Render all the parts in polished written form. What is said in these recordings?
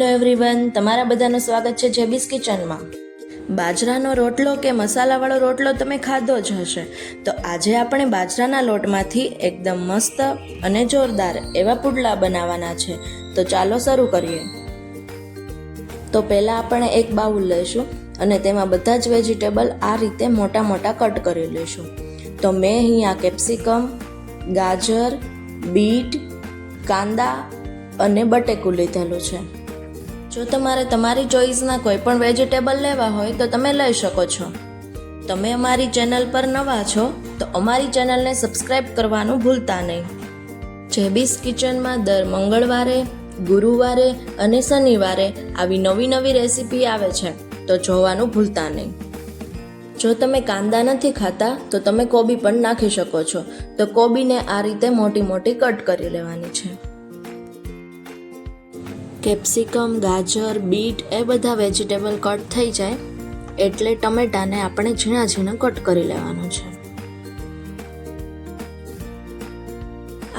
Hello everyone, તમારા બધાનું સ્વાગત છે જેબીસ કિચનમાં. બાજરાનો રોટલો કે મસાલાવાળો રોટલો તમે ખાધો જ હશે. તો આજે આપણે બાજરાના લોટમાંથી એકદમ મસ્ત અને જોરદાર એવા પુડલા બનાવવાના છે. તો ચાલો શરૂ કરીએ. તો પહેલાં આપણે એક બાઉલ લઈશું અને તેમાં બધા જ વેજીટેબલ આ રીતે મોટા મોટા કટ કરી લઈશું. તો મેં અહીંયા કેપ્સિકમ, ગાજર, બીટ, કાંદા અને બટેકું લીધેલું છે. જો તમારે તમારી ચોઈસના કોઈ પણ વેજીટેબલ લેવા હોય તો તમે લઈ શકો છો. તમે અમારી ચેનલ પર નવા છો તો અમારી ચેનલને સબસ્ક્રાઈબ કરવાનું ભૂલતા નહીં. જેબીસ કિચનમાં દર મંગળવારે, ગુરુવારે અને શનિવારે આવી નવી રેસીપી આવે છે, તો જોવાનું ભૂલતા નહીં. જો તમે કાંદા નથી ખાતા તો તમે કોબી પણ નાખી શકો છો. તો કોબીને આ રીતે મોટી મોટી કટ કરી લેવાની છે. કેપ્સિકમ, ગાજર, બીટ એ બધા વેજીટેબલ કટ થઈ જાય એટલે ટમેટાને આપણે ઝીણા ઝીણા કટ કરી લેવાનું છે.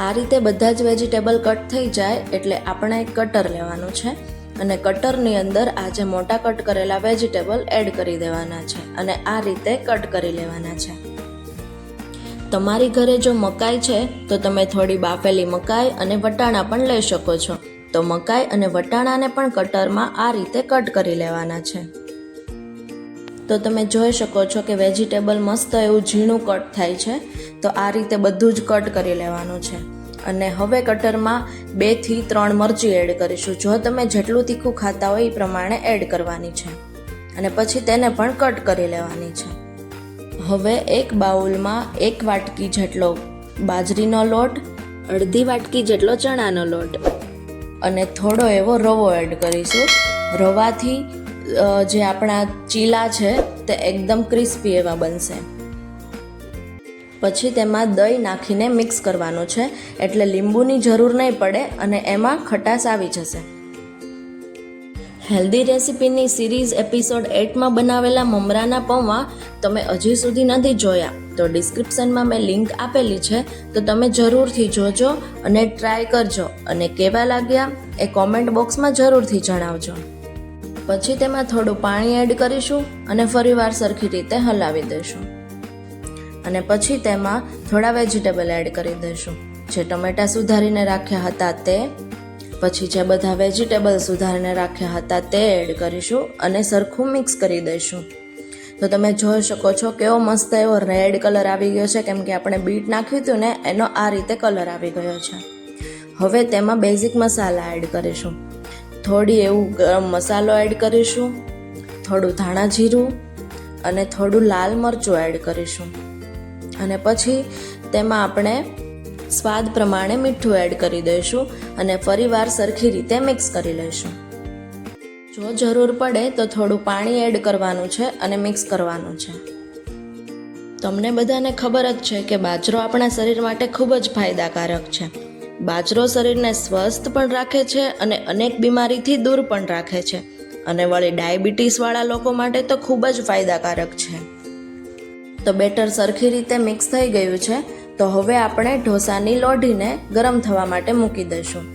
આ રીતે બધા જ વેજીટેબલ કટ થઈ જાય એટલે આપણે એક કટર લેવાનું છે અને કટરની અંદર આ જે મોટા કટ કરેલા વેજીટેબલ એડ કરી દેવાના છે અને આ રીતે કટ કરી લેવાના છે. તમારી ઘરે જો મકાઈ છે તો તમે થોડી બાફેલી મકાઈ અને વટાણા પણ લઈ શકો છો. તો મકાઈ અને વટાણાને પણ કટરમાં આ રીતે કટ કરી લેવાના છે. તો તમે જોઈ શકો છો કે વેજીટેબલ મસ્ત એવું ઝીણું કટ થાય છે. તો આ રીતે બધું જ કટ કરી લેવાનું છે. અને હવે કટરમાં 2 થી 3 મરચી એડ કરીશું. જો તમે જેટલું તીખું ખાતા હોય એ પ્રમાણે એડ કરવાની છે અને પછી તેને પણ કટ કરી લેવાની છે. હવે એક બાઉલમાં 1 વાટકી જેટલો બાજરીનો લોટ, અડધી વાટકી જેટલો ચણાનો લોટ અને થોડો એવો રવો એડ કરીશું. રવાથી જે આપણા ચીલા છે તે એકદમ ક્રિસ્પી એવા બનશે. પછી તેમાં દહીં નાખીને મિક્સ કરવાનું છે એટલે લીંબુની જરૂર નહીં પડે અને એમાં ખટાશ આવી જશે. હેલ્ધી રેસિપીની સિરીઝ એપિસોડ 8માં બનાવેલા મમરાના પૌવા તમે હજી સુધી નથી જોયા તો ડિસ્ક્રિપ્શનમાં મેં લિંક આપેલી છે, તો તમે જરૂરથી જોજો અને ટ્રાય કરજો અને કેવા લાગ્યા એ કોમેન્ટ બોક્સમાં જરૂરથી જણાવજો. પછી તેમાં થોડું પાણી એડ કરીશું અને ફરીવાર સરખી રીતે હલાવી દઈશું અને પછી તેમાં થોડા વેજીટેબલ એડ કરી દઈશું. જે ટમેટા સુધારીને રાખ્યા હતા તે, પછી જે બધા વેજીટેબલ સુધારીને રાખ્યા હતા તે એડ કરીશું અને સરખું મિક્સ કરી દઈશું. તો તમે જોઈ શકો છો કેવો મસ્ત એવો રેડ કલર આવી ગયો છે, કેમ કે આપણે બીટ નાખ્યું હતું ને એનો આ રીતે કલર આવી ગયો છે. હવે તેમાં બેઝિક મસાલા એડ કરીશું. થોડી એવું ગરમ મસાલો એડ કરીશું, થોડું ધાણા જીરું અને થોડું લાલ મરચું એડ કરીશું અને પછી તેમાં આપણે સ્વાદ પ્રમાણે મીઠું એડ કરી દઈશું અને ફરીવાર સરખી રીતે મિક્સ કરી લઈશું. જો જરૂર પડે તો થોડું પાણી એડ કરવાનું છે અને મિક્સ કરવાનું છે. તમને બધાને ખબર જ છે કે બાજરો આપણા શરીર માટે ખૂબ જ ફાયદાકારક છે. બાજરો શરીરને સ્વસ્થ પણ રાખે છે અને અનેક બીમારીથી દૂર પણ રાખે છે અને વળી ડાયાબિટીસવાળા લોકો માટે તો ખૂબ જ ફાયદાકારક છે. તો બેટર સરખી રીતે મિક્સ થઈ ગયું છે. તો હવે આપણે ઢોસાની લોઢીને ગરમ થવા માટે મૂકી દઈશું.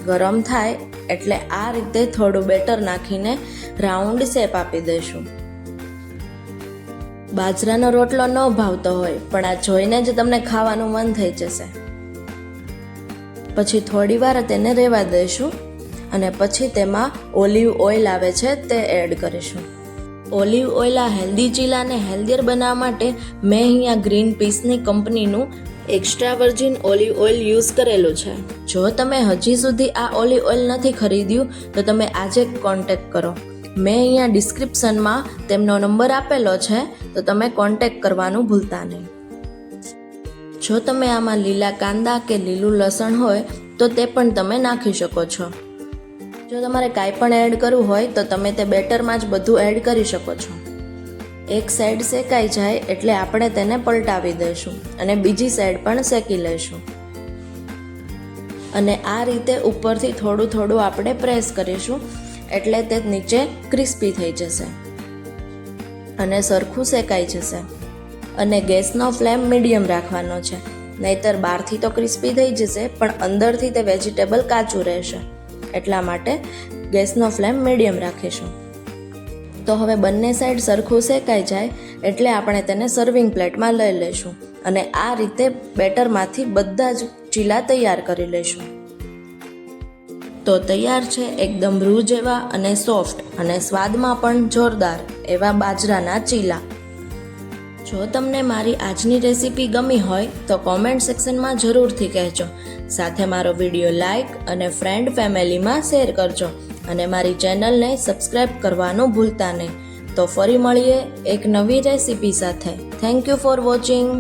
ગરમ થાય એટલે આ રીતે થોડું બેટર નાખીને રાઉન્ડ શેપ આપી દઈશું. બાજરાનો રોટલો ન ભાવતો હોય પણ આ જોઈને જ તમને ખાવાનું મન થઈ જશે. પછી થોડી વાર તેને રહેવા દઈશું અને પછી તેમાં ઓલિવ ઓઇલ આવે છે તે એડ કરીશું. ઓલિવ ઓઇલ આ હેલ્ધી ચીલાને હેલ્ધીયર બનાવવા માટે મેં અહીંયા ગ્રીન પીસની કંપનીનું extra virgin olive oil use કરેલું છે. જો તમે હજી સુધી આ ઓલિવ ઓઇલ નથી ખરીદ્યું તો તમે આજે કોન્ટેક્ટ કરો. મેં અહીંયા ડિસ્ક્રિપ્શનમાં તેમનો નંબર આપેલો છે, તો તમે કોન્ટેક્ટ કરવાનું ભૂલતા નહીં. જો તમે આમાં લીલા કાંદા કે લીલું લસણ હોય તો તે પણ તમે નાખી શકો છો. જો તમારે કાંઈ પણ એડ કરવું હોય તો તમે તે બેટરમાં જ બધું એડ કરી શકો છો. એક સાઈડ શેકાઈ જાય એટલે આપણે તેને પલટાવી દઈશું અને બીજી સાઈડ પણ શેકી લઈશું અને આ રીતે ઉપરથી થોડું થોડું આપણે પ્રેસ કરીશું એટલે તે નીચે ક્રિસ્પી થઈ જશે અને સરખું શેકાઈ જશે. અને ગેસનો ફ્લેમ મીડિયમ રાખવાનો છે, નહીતર બહારથી તો ક્રિસ્પી થઈ જશે પણ અંદરથી તે વેજીટેબલ કાચું રહેશે. એટલા માટે ગેસનો ફ્લેમ મીડિયમ રાખીશું. તો હવે બંને સાઈડ સરખું શેકાઈ જાય એટલે આપણે તેને સર્વિંગ પ્લેટમાં લઈ લઈશું અને આ રીતે બેટરમાંથી બધા જ ચીલા તૈયાર કરી લઈશું. તો તૈયાર છે એકદમ રૂ જેવા અને સોફ્ટ અને સ્વાદમાં પણ જોરદાર એવા બાજરાના ચીલા. જો તમને મારી આજની રેસીપી ગમી હોય તો કોમેન્ટ સેક્શનમાં જરૂરથી કહેજો. સાથે મારો વિડીયો લાઈક અને ફ્રેન્ડ ફેમિલીમાં શેર કરજો અને મારી ચેનલને સબસ્ક્રાઈબ કરવાનું ભૂલતા નહીં. તો ફરી મળીએ એક નવી રેસીપી સાથે. Thank you for watching.